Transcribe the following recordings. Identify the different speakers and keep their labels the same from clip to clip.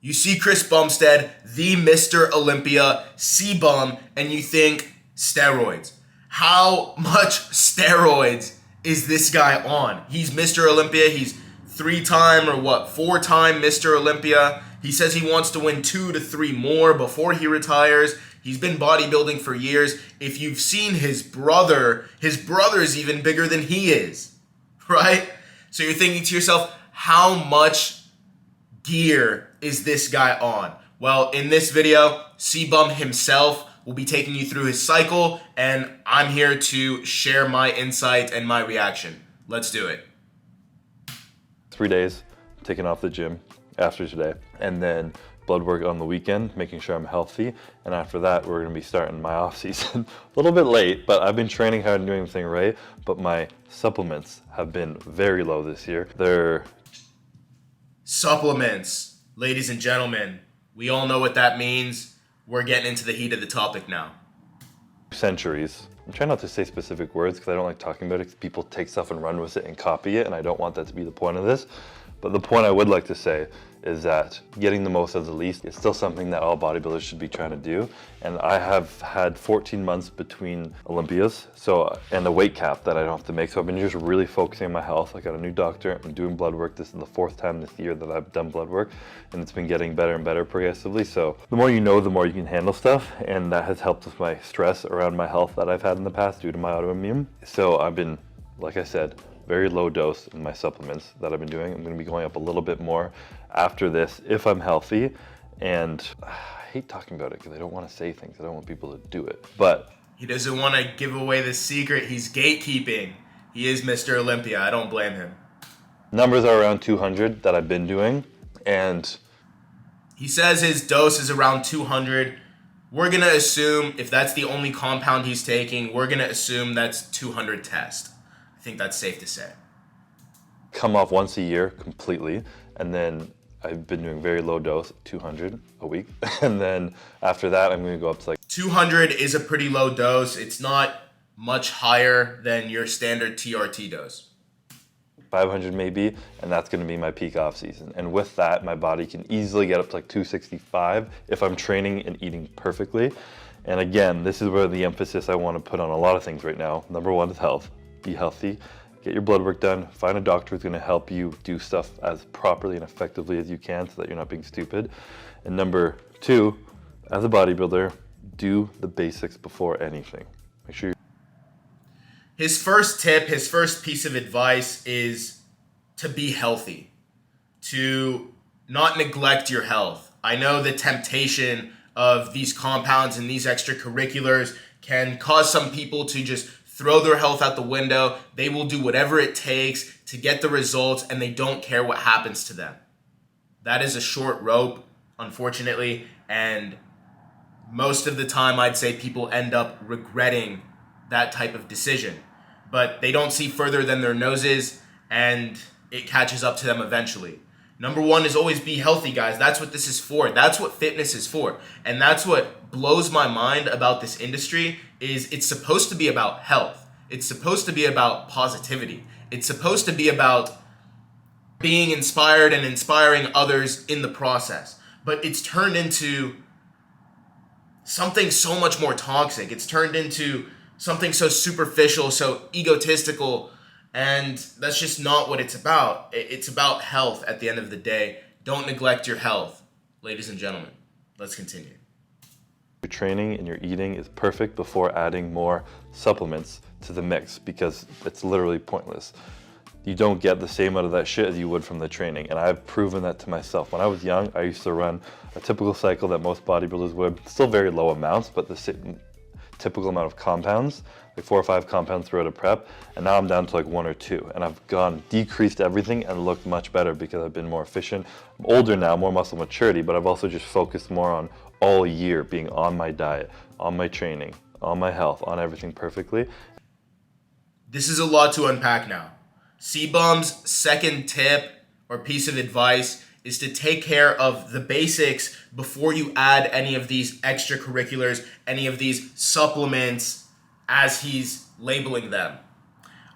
Speaker 1: You see Chris Bumstead, the Mr. Olympia, Cbum, and you think steroids. How much steroids is this guy on? He's Mr. Olympia. He's four-time Mr. Olympia. He says he wants to win 2 to 3 more before he retires. He's been bodybuilding for years. If you've seen his brother is even bigger than he is, right? So you're thinking to yourself, how much gear is this guy on? Well, in this video, Cbum himself will be taking you through his cycle, and I'm here to share my insight and my reaction. Let's do it.
Speaker 2: 3 days, taking off the gym after today, and then blood work on the weekend, making sure I'm healthy. And after that, we're gonna be starting my off season. A little bit late, but I've been training hard and doing everything right, but my supplements have been very low this year. They're
Speaker 1: supplements, ladies and gentlemen. We all know what that means. We're getting into the heat of the topic now.
Speaker 2: centuries. I'm trying not to say specific words because I don't like talking about it because people take stuff and run with it and copy it, and I don't want that to be the point of this. But the point I would like to say is that getting the most of the least is still something that all bodybuilders should be trying to do. And I have had 14 months between Olympias, and a weight cap that I don't have to make. So I've been just really focusing on my health. I got a new doctor, I'm doing blood work. This is the 4th time this year that I've done blood work, and it's been getting better and better progressively. So the more you know, the more you can handle stuff. And that has helped with my stress around my health that I've had in the past due to my autoimmune. So I've been, like I said, very low dose in my supplements that I've been doing. I'm gonna be going up a little bit more after this if I'm healthy. And I hate talking about it because I don't want to say things. I don't want people to do it. But
Speaker 1: he doesn't want to give away the secret. He's gatekeeping. He is Mr. Olympia. I don't blame him.
Speaker 2: Numbers are around 200 that I've been doing. And
Speaker 1: he says his dose is around 200. We're going to assume if that's the only compound he's taking, we're going to assume that's 200 test. I think that's safe to say.
Speaker 2: Come off once a year completely, and then I've been doing very low dose, 200 a week, and then after that I'm going to go up to like
Speaker 1: 200 is a pretty low dose. It's not much higher than your standard TRT dose.
Speaker 2: 500 maybe, and that's going to be my peak off season. And with that, my body can easily get up to like 265 if I'm training and eating perfectly. And again, this is where the emphasis I want to put on a lot of things right now. Number one is health. Be healthy, get your blood work done, find a doctor who's going to help you do stuff as properly and effectively as you can so that you're not being stupid. And number two, as a bodybuilder, do the basics before anything. Make sure
Speaker 1: his first tip, his first piece of advice is to be healthy, to not neglect your health. I know the temptation of these compounds and these extracurriculars can cause some people to just throw their health out the window. They will do whatever it takes to get the results, and they don't care what happens to them. That is a short rope, unfortunately, and most of the time I'd say people end up regretting that type of decision. But they don't see further than their noses, and it catches up to them eventually. Number one is always be healthy, guys. That's what this is for. That's what fitness is for. And that's what blows my mind about this industry is it's supposed to be about health. It's supposed to be about positivity. It's supposed to be about being inspired and inspiring others in the process. But it's turned into something so much more toxic. It's turned into something so superficial, so egotistical, and that's just not what it's about. It's about health at the end of the day. Don't neglect your health, ladies and gentlemen. Let's continue.
Speaker 2: your training and your eating is perfect before adding more supplements to the mix, because it's literally pointless. You don't get the same out of that shit as you would from the training, and I've proven that to myself. When I was young, I used to run a typical cycle that most bodybuilders would, still very low amounts, but the typical amount of compounds, like 4 or 5 compounds throughout a prep, and now I'm down to like 1 or 2, and I've decreased everything and looked much better because I've been more efficient. I'm older now, more muscle maturity, but I've also just focused more on all year being on my diet, on my training, on my health, on everything perfectly.
Speaker 1: This is a lot to unpack now. Cbum's second tip or piece of advice is to take care of the basics before you add any of these extracurriculars, any of these supplements, as he's labeling them.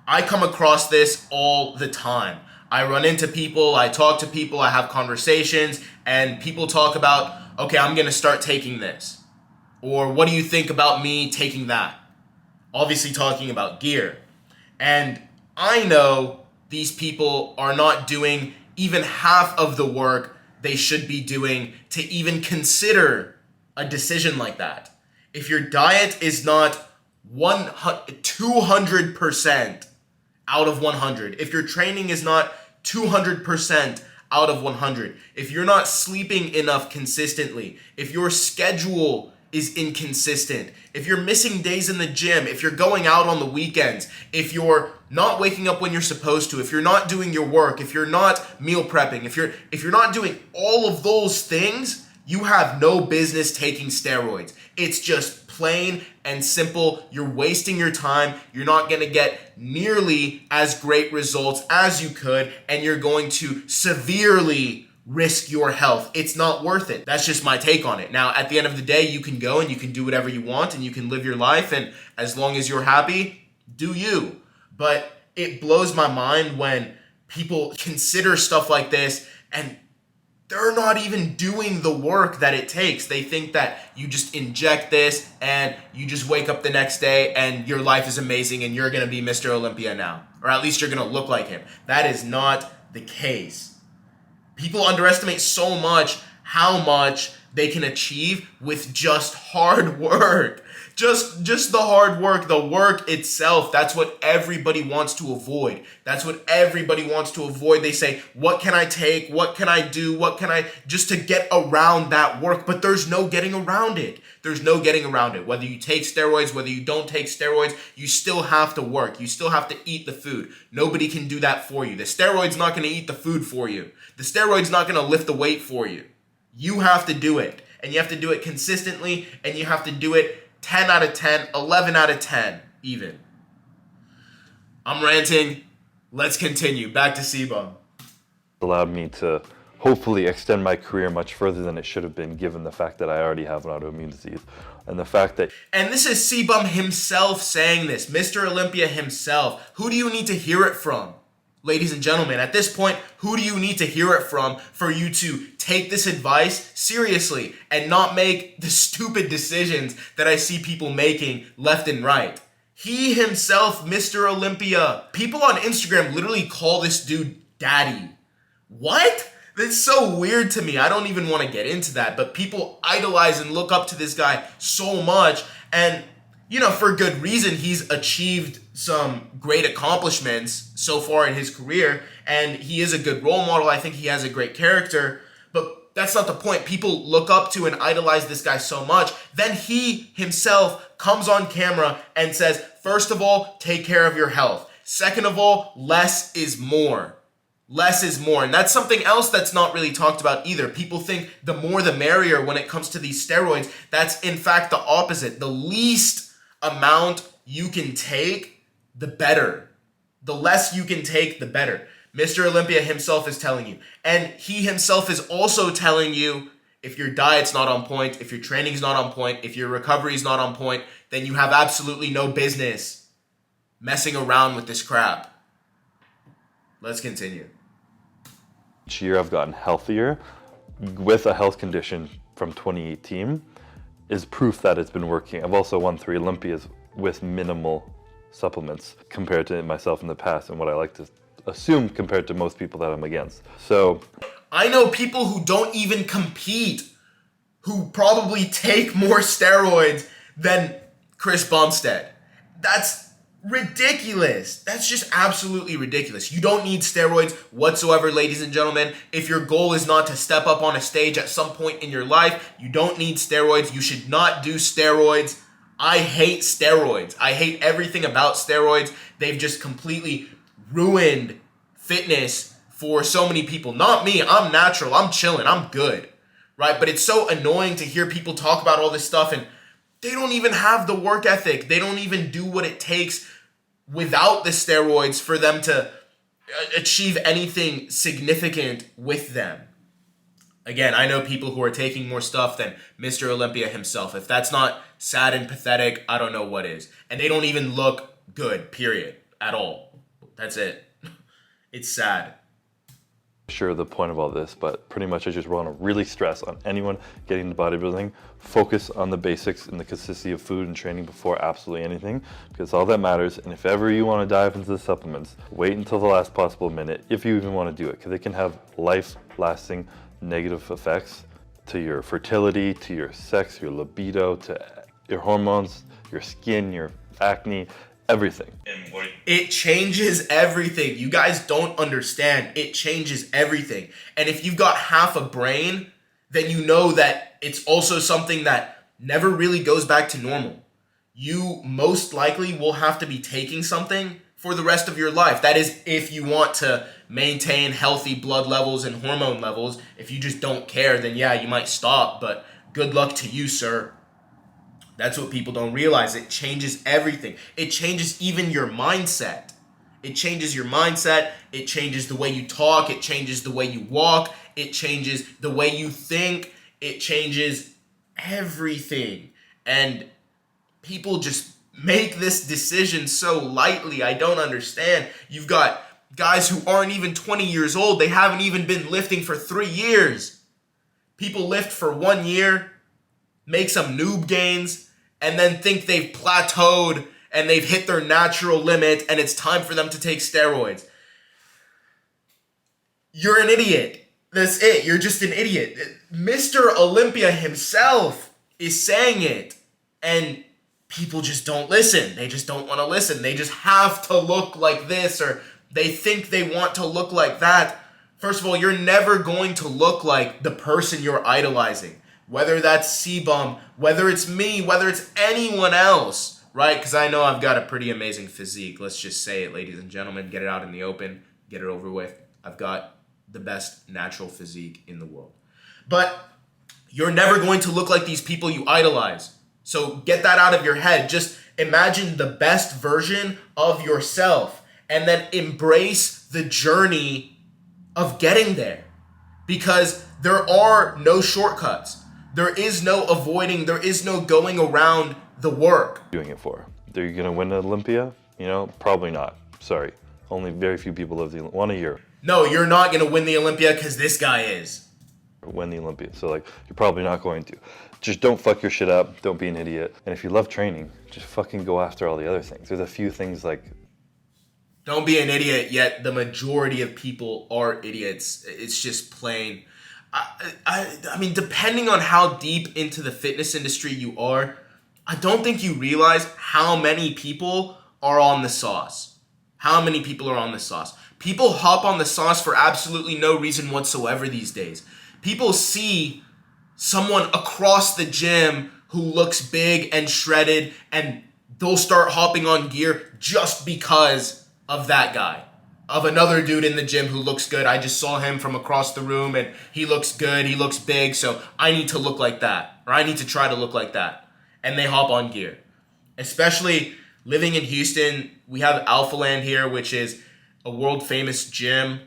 Speaker 1: I come across this all the time. I run into people, I talk to people, I have conversations, and people talk about, okay, I'm going to start taking this. Or what do you think about me taking that? Obviously talking about gear. And I know these people are not doing even half of the work they should be doing to even consider a decision like that. If your diet is not 200% out of 100, if your training is not 200% out of 100, if you're not sleeping enough consistently, if your schedule is inconsistent, if you're missing days in the gym, if you're going out on the weekends, if you're not waking up when you're supposed to, if you're not doing your work, if you're not meal prepping, if you're not doing all of those things, you have no business taking steroids. It's just plain and simple. You're wasting your time. You're not going to get nearly as great results as you could, and you're going to severely risk your health. It's not worth it. That's just my take on it. Now, at the end of the day, you can go and you can do whatever you want and you can live your life, and as long as you're happy, do you. But it blows my mind when people consider stuff like this and they're not even doing the work that it takes. They think that you just inject this and you just wake up the next day and your life is amazing and you're going to be Mr. Olympia now. Or at least you're going to look like him. That is not the case. People underestimate so much how much they can achieve with just hard work. Just the hard work, the work itself. That's what everybody wants to avoid. That's what everybody wants to avoid. They say, what can I take? What can I do? What can I, just to get around that work? But there's no getting around it. There's no getting around it. Whether you take steroids, whether you don't take steroids, you still have to work. You still have to eat the food. Nobody can do that for you. The steroid's not going to eat the food for you. The steroid's not going to lift the weight for you. You have to do it. And you have to do it consistently, and you have to do it 10 out of 10, 11 out of 10 even. I'm ranting. Let's continue. Back to Cbum.
Speaker 2: Allowed me to hopefully extend my career much further than it should have been, given the fact that I already have an autoimmune disease. And the fact that...
Speaker 1: And this is Cbum himself saying this. Mr. Olympia himself. Who do you need to hear it from? Ladies and gentlemen, at this point, who do you need to hear it from for you to take this advice seriously and not make the stupid decisions that I see people making left and right? He himself, Mr. Olympia. People on Instagram literally call this dude daddy. What? That's so weird to me. I don't even want to get into that, but people idolize and look up to this guy so much, and you know, for good reason. He's achieved some great accomplishments so far in his career, and he is a good role model. I think he has a great character, but that's not the point. People look up to and idolize this guy so much. Then he himself comes on camera and says, first of all, take care of your health. Second of all, less is more. Less is more. And that's something else that's not really talked about either. People think the more the merrier when it comes to these steroids. That's in fact the opposite. The least amount you can take, the better. The less you can take, the better. Mr. Olympia himself is telling you. And he himself is also telling you, if your diet's not on point, if your training's not on point, if your recovery's not on point, then you have absolutely no business messing around with this crap. Let's continue.
Speaker 2: Each year I've gotten healthier with a health condition from 2018 is proof that it's been working. I've also won 3 Olympias with minimal supplements compared to myself in the past, and what I like to assume compared to most people that I'm against. So
Speaker 1: I know people who don't even compete who probably take more steroids than Chris Bumstead. That's ridiculous. That's just absolutely ridiculous. You don't need steroids whatsoever, ladies and gentlemen. If your goal is not to step up on a stage at some point in your life, you don't need steroids. You should not do steroids. I hate steroids. I hate everything about steroids. They've just completely ruined fitness for so many people. Not me. I'm natural. I'm chilling. I'm good. Right? But it's so annoying to hear people talk about all this stuff and they don't even have the work ethic. They don't even do what it takes without the steroids for them to achieve anything significant with them. Again, I know people who are taking more stuff than Mr. Olympia himself. If that's not sad and pathetic, I don't know what is. And they don't even look good, period, at all. That's it. It's sad.
Speaker 2: Sure, the point of all this, but pretty much I just want to really stress on anyone getting into bodybuilding, focus on the basics and the consistency of food and training before absolutely anything, because all that matters. And if ever you want to dive into the supplements, wait until the last possible minute if you even want to do it, because it can have life-lasting negative effects to your fertility, to your sex, your libido, to your hormones, your skin, your acne, everything.
Speaker 1: It changes everything. You guys don't understand. It changes everything. And if you've got half a brain, then you know that it's also something that never really goes back to normal. You most likely will have to be taking something for the rest of your life. That is, if you want to maintain healthy blood levels and hormone levels. If you just don't care, then yeah, you might stop, but good luck to you, sir. That's what people don't realize. It changes everything. It changes even your mindset. It changes your mindset. It changes the way you talk. It changes the way you walk. It changes the way you think. It changes everything. And people just make this decision so lightly. I don't understand. You've got guys who aren't even 20 years old. They haven't even been lifting for 3 years. People lift for 1 year, make some noob gains, and then think they've plateaued and they've hit their natural limit and it's time for them to take steroids. You're an idiot. That's it. You're just an idiot. Mr. Olympia himself is saying it, and people just don't listen. They just don't want to listen. They just have to look like this, or they think they want to look like that. First of all, you're never going to look like the person you're idolizing. Whether that's Cbum, whether it's me, whether it's anyone else, right? Because I know I've got a pretty amazing physique. Let's just say it, ladies and gentlemen. Get it out in the open. Get it over with. I've got the best natural physique in the world. But you're never going to look like these people you idolize. So get that out of your head. Just imagine the best version of yourself and then embrace the journey of getting there. Because there are no shortcuts. There is no avoiding, there is no going around the work.
Speaker 2: Doing it for? Are you gonna win Olympia? You know, probably not. Sorry. Only very few people live one a year.
Speaker 1: No, you're not gonna win the Olympia because this guy is.
Speaker 2: Win the Olympia. So like, you're probably not going to. Just don't fuck your shit up. Don't be an idiot. And if you love training, just fucking go after all the other things. There's a few things like,
Speaker 1: don't be an idiot, yet the majority of people are idiots. It's just plain. I mean, depending on how deep into the fitness industry you are, I don't think you realize how many people are on the sauce. How many people are on the sauce? People hop on the sauce for absolutely no reason whatsoever these days. People see someone across the gym who looks big and shredded, and they'll start hopping on gear just because of that guy. Of another dude in the gym who looks good. I just saw him from across the room and he looks good, he looks big, so I need to look like that. Or I need to try to look like that. And they hop on gear. Especially living in Houston, we have Alpha Land here, which is a world famous gym.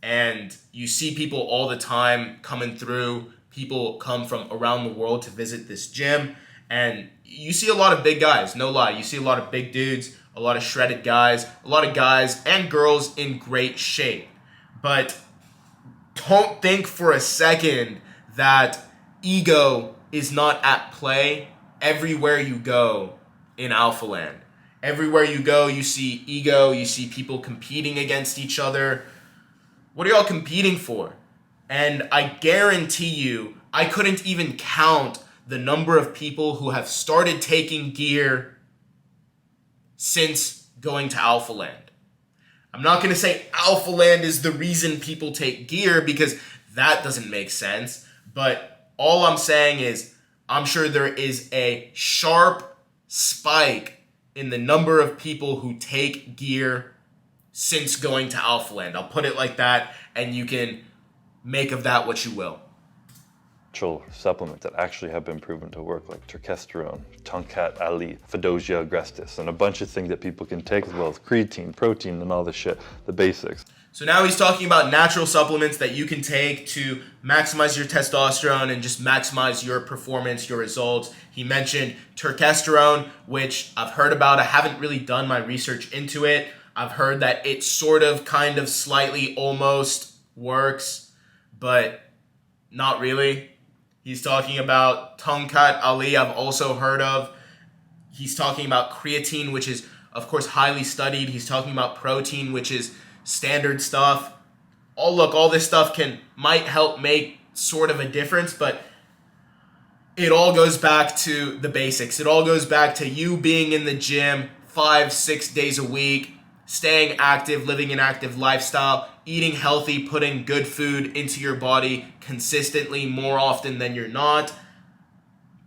Speaker 1: And you see people all the time coming through. People come from around the world to visit this gym. And you see a lot of big guys, no lie. You see a lot of big dudes, a lot of shredded guys, a lot of guys and girls in great shape. But don't think for a second that ego is not at play everywhere you go in Alpha Land. Everywhere you go, you see ego, you see people competing against each other. What are y'all competing for? And I guarantee you, I couldn't even count the number of people who have started taking gear since going to Alpha Land. I'm not going to say Alpha Land is the reason people take gear because that doesn't make sense. But all I'm saying is I'm sure there is a sharp spike in the number of people who take gear since going to Alpha Land. I'll put it like that, and you can make of that what you will.
Speaker 2: Supplements that actually have been proven to work, like terkesterone, Tonkat Ali, Fedosia agrestis, and a bunch of things that people can take, as well as creatine, protein, and all this shit, the basics.
Speaker 1: So now he's talking about natural supplements that you can take to maximize your testosterone and just maximize your performance, your results. He mentioned terkesterone, which I've heard about. I haven't really done my research into it. I've heard that it's sort of, kind of, slightly, almost works, but not really. He's talking about Tongkat Ali, I've also heard of. He's talking about creatine, which is, of course, highly studied. He's talking about protein, which is standard stuff. All this stuff might help make sort of a difference, but it all goes back to the basics. It all goes back to you being in the gym 5-6 days a week, staying active, living an active lifestyle, eating healthy, putting good food into your body consistently more often than you're not.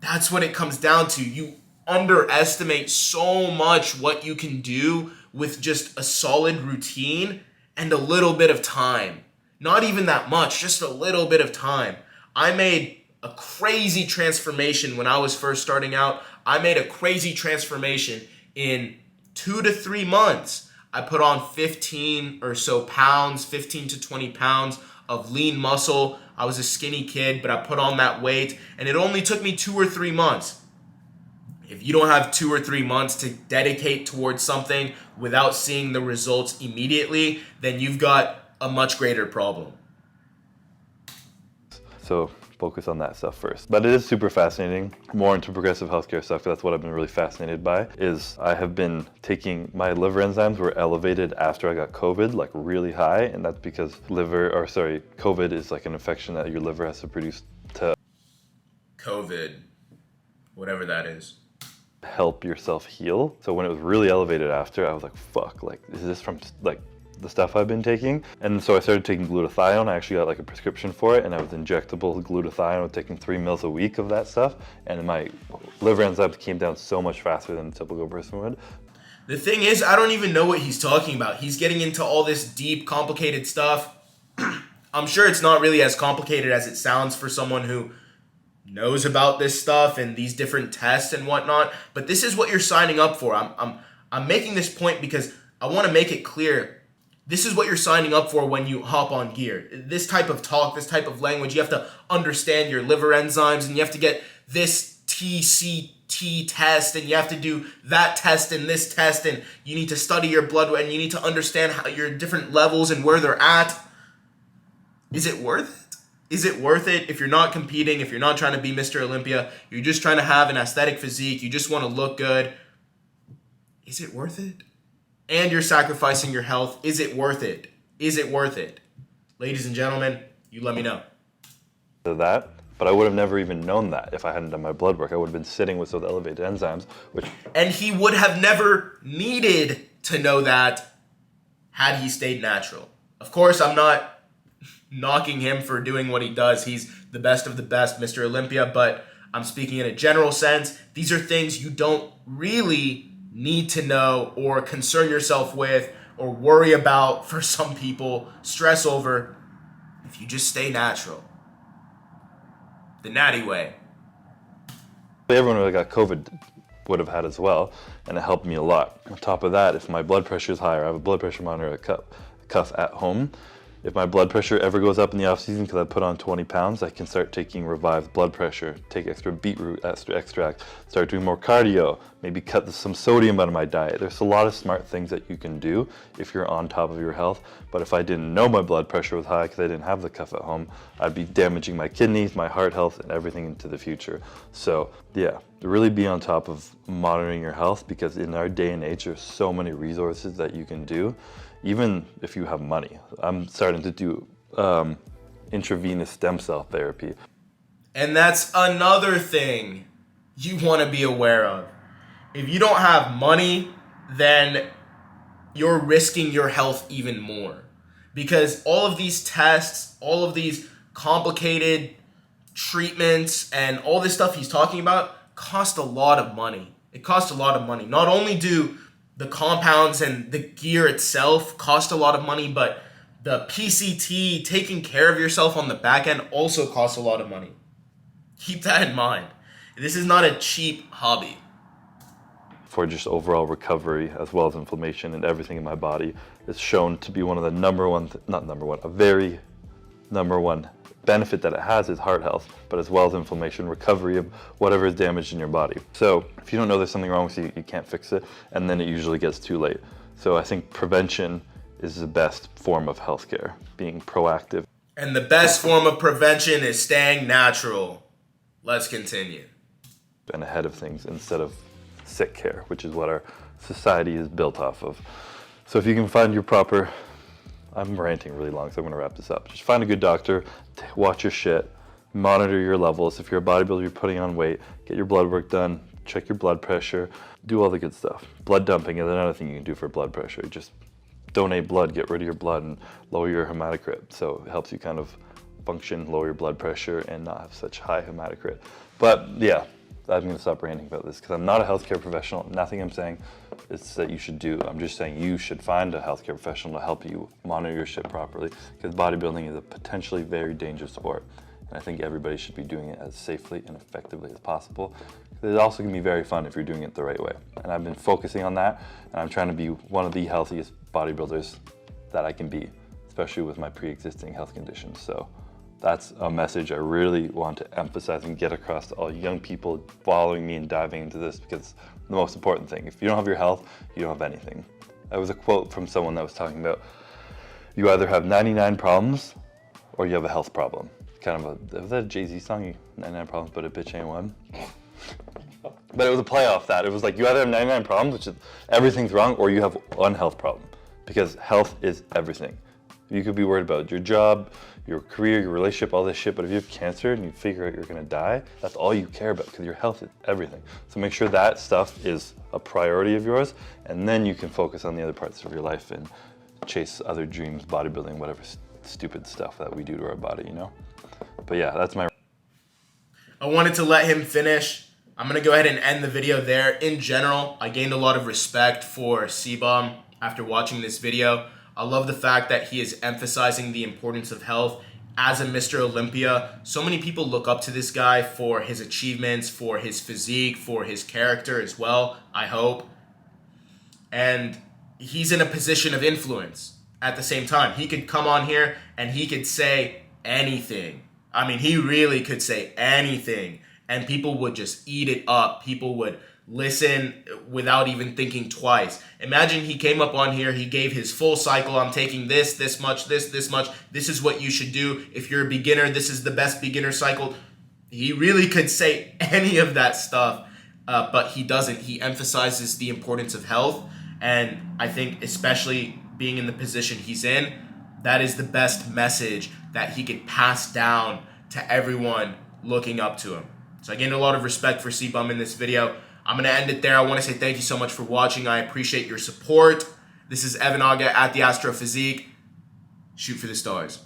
Speaker 1: That's what it comes down to. You underestimate so much what you can do with just a solid routine and a little bit of time. Not even that much, just a little bit of time. I made a crazy transformation when I was first starting out. I made a crazy transformation in 2 to 3 months. I put on 15 or so pounds, 15 to 20 pounds of lean muscle. I was a skinny kid, but I put on that weight, and it only took me 2 or 3 months. If you don't have 2 or 3 months to dedicate towards something without seeing the results immediately, then you've got a much greater problem.
Speaker 2: So focus on that stuff first. But it is super fascinating. More into progressive healthcare stuff. That's what I've been really fascinated by. Is I have been taking, my liver enzymes were elevated after I got COVID, like really high, and that's because COVID is like an infection that your liver has to produce to
Speaker 1: COVID, whatever that is,
Speaker 2: help yourself heal. So when it was really elevated after, I was like, fuck, like, is this from like the stuff I've been taking? And so I started taking glutathione. I actually got like a prescription for it, and I was injectable glutathione. I was taking 3 mils a week of that stuff, and my liver enzymes came down so much faster than a typical person would.
Speaker 1: The thing is, I don't even know what he's talking about. He's getting into all this deep, complicated stuff. I'm sure it's not really as complicated as it sounds for someone who knows about this stuff and these different tests and whatnot, but this is what you're signing up for. I'm making this point because I want to make it clear. This is what you're signing up for when you hop on gear. This type of talk, this type of language, you have to understand your liver enzymes, and you have to get this TCT test, and you have to do that test and this test, and you need to study your blood, and you need to understand how your different levels and where they're at. Is it worth it? Is it worth it if you're not competing, if you're not trying to be Mr. Olympia, you're just trying to have an aesthetic physique, you just want to look good? Is it worth it? And you're sacrificing your health. Is it worth it? Is it worth it? Ladies and gentlemen, you let me know.
Speaker 2: That, but I would have never even known that if I hadn't done my blood work. I would have been sitting with those elevated enzymes,
Speaker 1: And he would have never needed to know that had he stayed natural. Of course, I'm not knocking him for doing what he does. He's the best of the best, Mr. Olympia, but I'm speaking in a general sense. These are things you don't really need to know or concern yourself with or worry about, for some people, stress over, if you just stay natural. The natty way.
Speaker 2: Everyone who got COVID would have had as well, and it helped me a lot. On top of that, if my blood pressure is higher, I have a blood pressure monitor at cuff at home. If my blood pressure ever goes up in the off season because I put on 20 pounds, I can start taking revived blood pressure, take extra beetroot extract, start doing more cardio, maybe cut some sodium out of my diet. There's a lot of smart things that you can do if you're on top of your health. But if I didn't know my blood pressure was high because I didn't have the cuff at home, I'd be damaging my kidneys, my heart health, and everything into the future. So yeah, really be on top of monitoring your health, because in our day and age, there's so many resources that you can do. Even if you have money. I'm starting to do intravenous stem cell therapy.
Speaker 1: And that's another thing you want to be aware of. If you don't have money, then you're risking your health even more. Because all of these tests, all of these complicated treatments, and all this stuff he's talking about cost a lot of money. It costs a lot of money. Not only do the compounds and the gear itself cost a lot of money, but the PCT, taking care of yourself on the back end, also costs a lot of money. Keep that in mind. This is not a cheap hobby.
Speaker 2: For just overall recovery, as well as inflammation and everything in my body, it's shown to be one of the a very number one benefit that it has is heart health, but as well as inflammation, recovery of whatever is damaged in your body. So if you don't know there's something wrong with you, you can't fix it, and then it usually gets too late. So I think prevention is the best form of healthcare, being proactive.
Speaker 1: And the best form of prevention is staying natural. Let's continue.
Speaker 2: And ahead of things instead of sick care, which is what our society is built off of. So if you can find your proper, I'm ranting really long, so I'm gonna wrap this up. Just find a good doctor, watch your shit, monitor your levels. If you're a bodybuilder, you're putting on weight, get your blood work done, check your blood pressure, do all the good stuff. Blood dumping is another thing you can do for blood pressure. Just donate blood, get rid of your blood, and lower your hematocrit. So it helps you kind of function, lower your blood pressure, and not have such high hematocrit. But yeah, I'm going to stop ranting about this because I'm not a healthcare professional. Nothing I'm saying is that you should do. I'm just saying you should find a healthcare professional to help you monitor your shit properly, because bodybuilding is a potentially very dangerous sport. And I think everybody should be doing it as safely and effectively as possible. It's also going to be very fun if you're doing it the right way. And I've been focusing on that, and I'm trying to be one of the healthiest bodybuilders that I can be, especially with my pre-existing health conditions. So that's a message I really want to emphasize and get across to all young people following me and diving into this, because it's the most important thing. If you don't have your health, you don't have anything. That was a quote from someone that was talking about, you either have 99 problems or you have a health problem. Kind of was that a Jay-Z song? 99 problems, but a bitch ain't one. But it was a play off that. It was like, you either have 99 problems, which is everything's wrong, or you have one health problem, because health is everything. You could be worried about your job, your career, your relationship, all this shit, but if you have cancer and you figure out you're gonna die, that's all you care about, because your health is everything. So make sure that stuff is a priority of yours, and then you can focus on the other parts of your life and chase other dreams, bodybuilding, whatever stupid stuff that we do to our body, you know? But yeah, that's my...
Speaker 1: I wanted to let him finish. I'm going to go ahead and end the video there. In general, I gained a lot of respect for Cbum after watching this video. I love the fact that he is emphasizing the importance of health as a Mr. Olympia. So many people look up to this guy for his achievements, for his physique, for his character as well, I hope. And he's in a position of influence at the same time. He could come on here and he could say anything. I mean, he really could say anything, and people would just eat it up. People would listen without even thinking twice. Imagine he came up on here, he gave his full cycle. I'm taking this much, this much. This is what you should do. If you're a beginner, this is the best beginner cycle. He really could say any of that stuff, but he doesn't. He emphasizes the importance of health, and I think especially being in the position he's in, that is the best message that he could pass down to everyone looking up to him. So I gained a lot of respect for Cbum in this video. I'm going to end it there. I want to say thank you so much for watching. I appreciate your support. This is Evan Aga at the Astro Physique. Shoot for the stars.